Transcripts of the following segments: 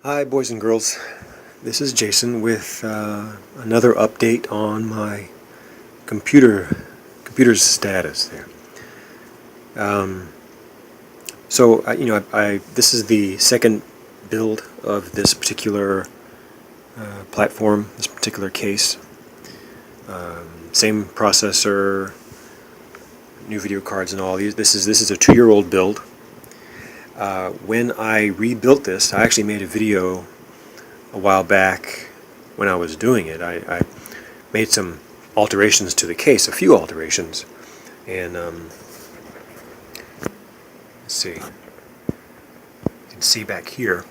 Hi boys and girls, this is Jason with another update on my computer's status there. This is the second build of this particular platform, this particular case. Same processor, new video cards and all these. This is a 2-year-old build. When I rebuilt this, I actually made a video a while back when I was doing it. I made some alterations to the case, a few alterations, and let's see. You can see back here.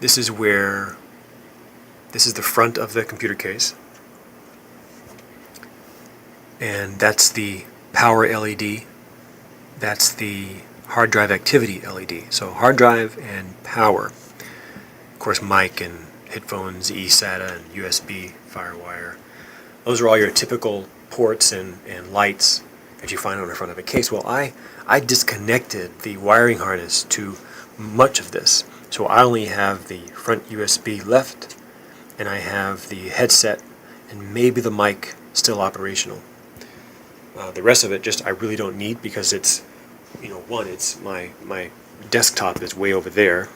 This is the front of the computer case, and that's the power LED. That's the hard drive activity LED. So hard drive and power. Of course, mic and headphones, eSATA and USB FireWire. Those are all your typical ports and lights that you find on the front of a case. Well, I disconnected the wiring harness to much of this. So I only have the front USB left, and I have the headset and maybe the mic still operational. The rest of it I really don't need, because it's it's my desktop is way over there,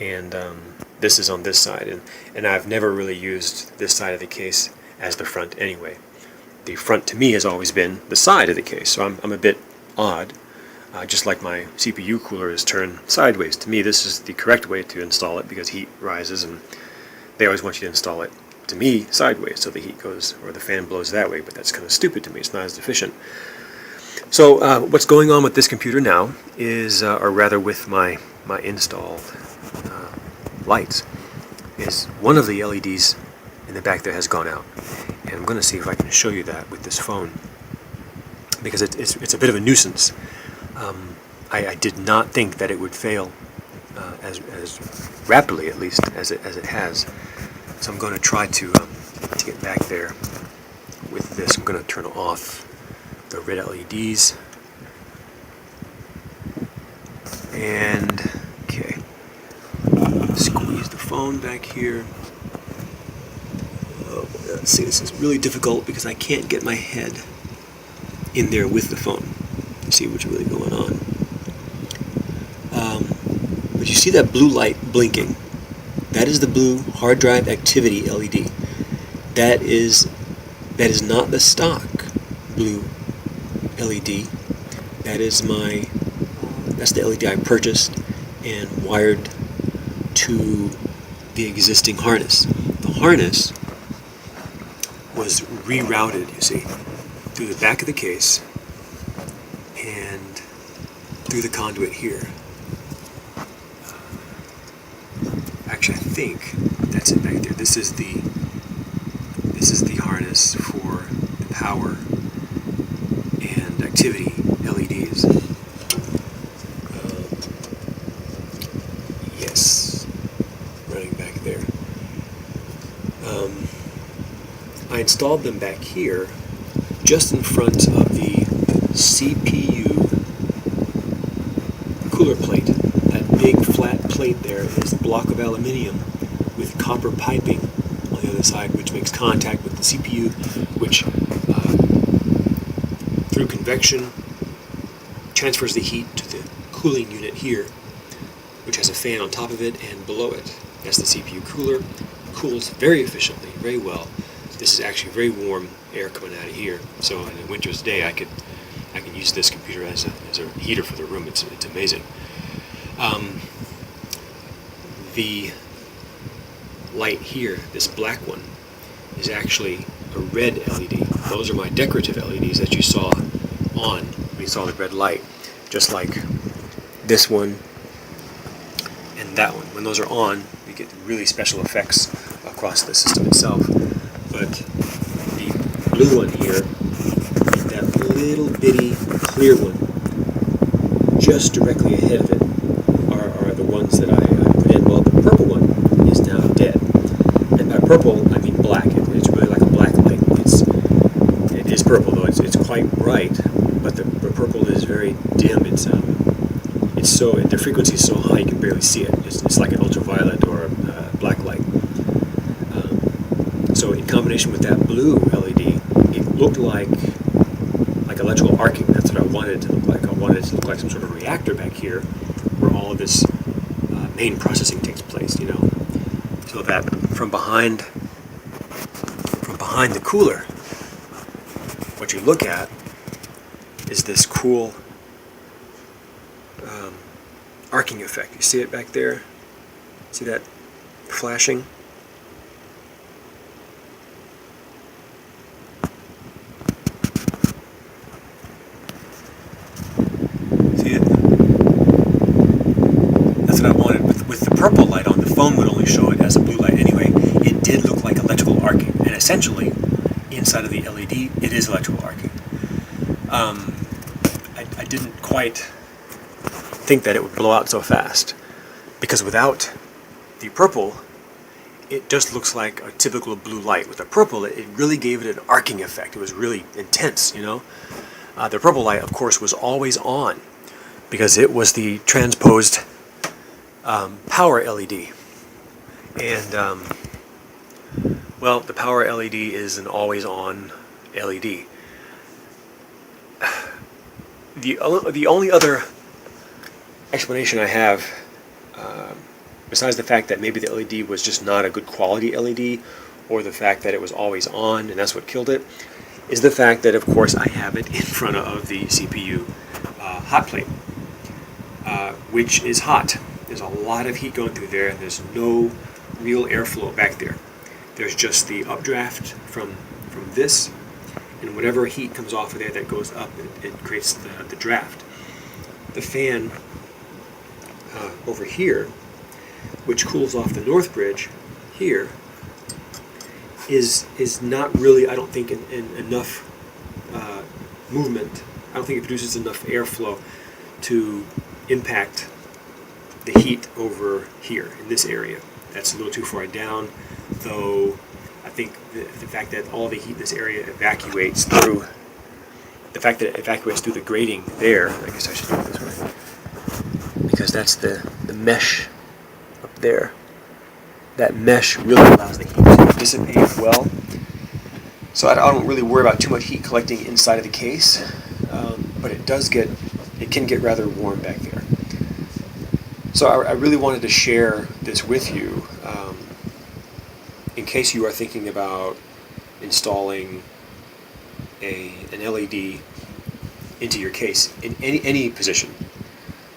and this is on this side, and I've never really used this side of the case as the front anyway. The front to me has always been the side of the case, so I'm a bit odd. Just like my CPU cooler is turned sideways. To me, this is the correct way to install it, because heat rises, and they always want you to install it, to me, sideways, so the heat goes, or the fan blows that way, but that's kind of stupid to me. It's not as efficient. So what's going on with this computer now is, or rather with my installed lights, is one of the LEDs in the back there has gone out. And I'm going to see if I can show you that with this phone, because it's a bit of a nuisance. I did not think that it would fail as rapidly, at least, as it has. So I'm going to try to get back there with this. I'm going to turn off the red LEDs, and okay, squeeze the phone back here. Oh, let's see, this is really difficult because I can't get my head in there with the phone to see what's really going on. But you see that blue light blinking? That is the blue hard drive activity LED. That is not the stock blue LED. That's the LED I purchased and wired to the existing harness. The harness was rerouted, you see, through the back of the case and through the conduit here. Actually, I think that's it back there. This is the harness for the power and activity LEDs. Yes, running back there. I installed them back here, just in front of the CPU cooler plate. That big flat plate there is a block of aluminium with copper piping on the other side, which makes contact with the CPU, which through convection transfers the heat to the cooling unit here, which has a fan on top of it and below it. That's the CPU cooler. Cools very efficiently, very well. This is actually very warm air coming out of here, so on a winter's day I can use this computer as a heater for the room. It's amazing. The light here, this black one, is actually a red LED. Those are my decorative LEDs that you saw on when you saw the red light, just like this one and that one. When those are on, we get really special effects across the system itself. But the blue one here, that little bitty clear one, just directly ahead of it, are the ones that I put in. Well, the purple one is now dead. And by purple, I mean black. It's really like a black light. It is purple, though. It's quite bright, but the purple is very dim. It's the frequency is so high you can barely see it. It's like an ultraviolet or a black light. So in combination with that blue LED, it looked like electrical arcing. That's what I wanted it to look like. I wanted it to look like some sort of reactor back here, where all of this main processing takes place. So that from behind the cooler, what you look at is this cool arcing effect. You see it back there? See that flashing? See it? That's what I wanted. With the purple light on, the phone would only show it as a blue light anyway. It did look like electrical arcing, and essentially, inside of the LED, it is electrical arcing. I didn't quite think that it would blow out so fast, because without the purple, it just looks like a typical blue light. With the purple, it really gave it an arcing effect. It was really intense, The purple light, of course, was always on, because it was the transposed power LED. And, well, the power LED is an always-on LED. The only other explanation I have, besides the fact that maybe the LED was just not a good quality LED, or the fact that it was always on and that's what killed it, is the fact that, of course, I have it in front of the CPU hot plate, which is hot. There's a lot of heat going through there, and there's no real airflow back there. There's just the updraft from this, and whatever heat comes off of there that goes up, it creates the draft. The fan over here, which cools off the north bridge here, is not really, I don't think, in enough movement. I don't think it produces enough airflow to impact the heat over here in this area. That's a little too far down, though I think the fact that all the heat in this area evacuates through the grating there. I guess I should do it this way, because that's the mesh up there. That mesh really allows the heat to dissipate well. So I don't really worry about too much heat collecting inside of the case, but it can get rather warm back there. So I really wanted to share this with you, in case you are thinking about installing an LED into your case in any position,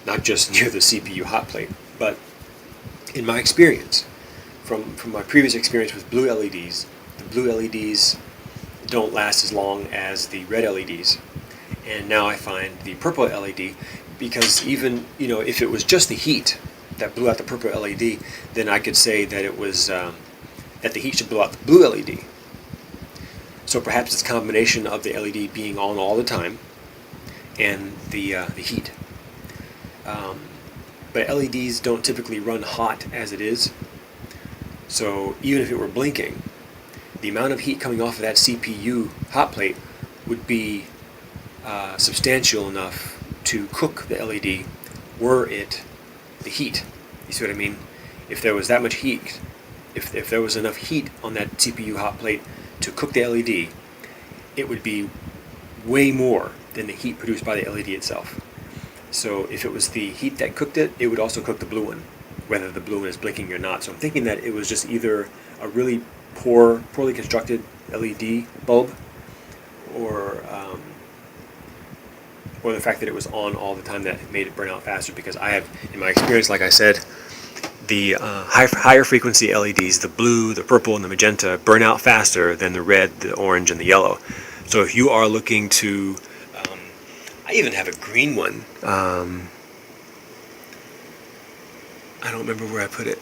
not just near the CPU hot plate. But in my experience, from my previous experience with blue LEDs, the blue LEDs don't last as long as the red LEDs. And now I find the purple LED, because even, if it was just the heat that blew out the purple LED, then I could say that it was, that the heat should blow out the blue LED. So perhaps it's a combination of the LED being on all the time and the heat. But LEDs don't typically run hot as it is. So even if it were blinking, the amount of heat coming off of that CPU hot plate would be substantial enough to cook the LED, were it the heat. You see what I mean? If there was that much heat, if there was enough heat on that CPU hot plate to cook the LED, it would be way more than the heat produced by the LED itself. So if it was the heat that cooked it, it would also cook the blue one, whether the blue one is blinking or not. So I'm thinking that it was just either a really poorly constructed LED bulb, or the fact that it was on all the time that made it burn out faster. Because I have, in my experience, like I said, the higher frequency LEDs, the blue, the purple, and the magenta, burn out faster than the red, the orange, and the yellow. So if you are looking to, I even have a green one. I don't remember where I put it.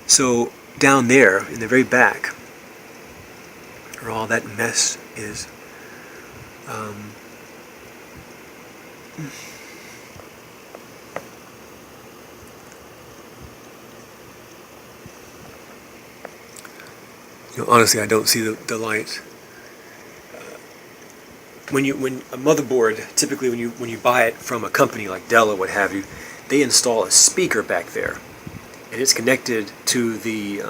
So down there in the very back, where all that mess is, honestly, I don't see the light. when a motherboard, typically when you buy it from a company like Dell or what have you, they install a speaker back there, and it's connected to the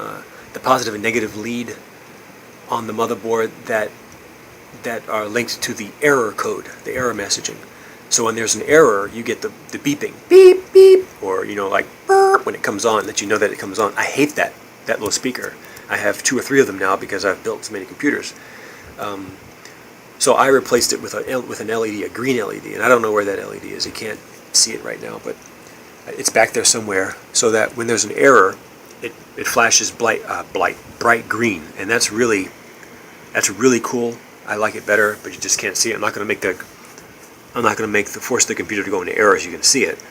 positive and negative lead on the motherboard that are linked to the error code, the error messaging. So when there's an error, you get the beeping, beep, beep, or, like burp when it comes on, that you know that it comes on. I hate that little speaker. I have 2 or 3 of them now because I've built so many computers. So I replaced it with an LED, a green LED, and I don't know where that LED is. You can't see it right now, but it's back there somewhere, so that when there's an error, it flashes bright green, and that's really cool. I like it better, but you just can't see it. I'm not going to force the computer to go into error so you can see it.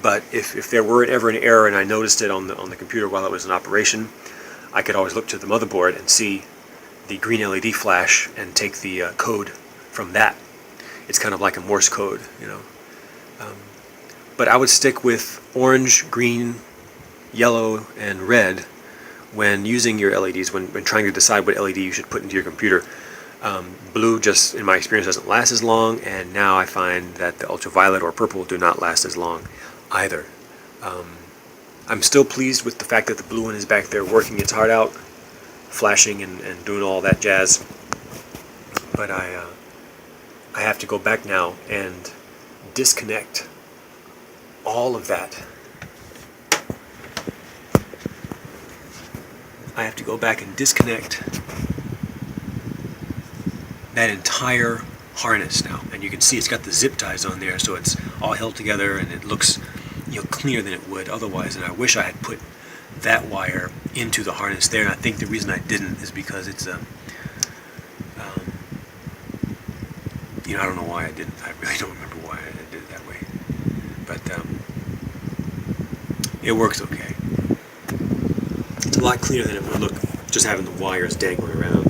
But if there were ever an error and I noticed it on the computer while it was in operation, I could always look to the motherboard and see the green LED flash and take the code from that. It's kind of like a Morse code, But I would stick with orange, green, yellow, and red when using your LEDs, when trying to decide what LED you should put into your computer. Blue, just in my experience, doesn't last as long, and now I find that the ultraviolet or purple do not last as long either. I'm still pleased with the fact that the blue one is back there working its heart out, flashing and doing all that jazz, but I have to go back now and disconnect all of that. I have to go back and disconnect that entire harness now, and you can see it's got the zip ties on there, so it's all held together and it looks cleaner than it would otherwise. And I wish I had put that wire into the harness there, and I think the reason I didn't is because it's I don't know why I didn't. I really don't remember why I did it that way, but it works okay. It's a lot cleaner than it would look just having the wires dangling around.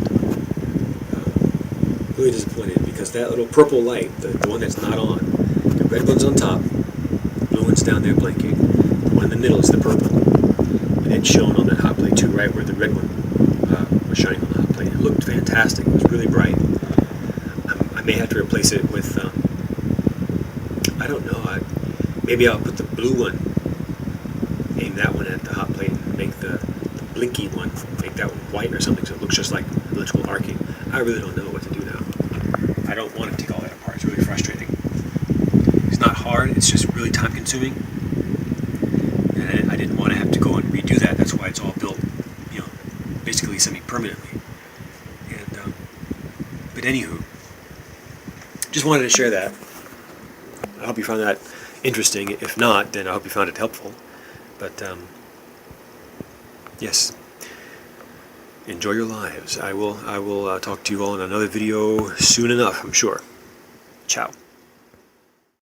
Really disappointed because that little purple light, the one that's not on, the red one's on top, the blue one's down there blinking, the one in the middle is the purple, and it shone on that hot plate too, right where the red one was shining on the hot plate. It looked fantastic. It was really bright. I may have to replace it with, I don't know, maybe I'll put the blue one, aim that one at the hot plate and make the blinky one, make that one white or something so it looks just like electrical arcing. I really don't know what to do now. I don't want to take all that apart. It's really frustrating. It's not hard. It's just really time consuming. And I didn't want to have to go and redo that. That's why it's all built, basically semi-permanently. And but anywho, just wanted to share that. I hope you found that interesting. If not, then I hope you found it helpful. But yes. Enjoy your lives. I will talk to you all in another video soon enough, I'm sure. Ciao.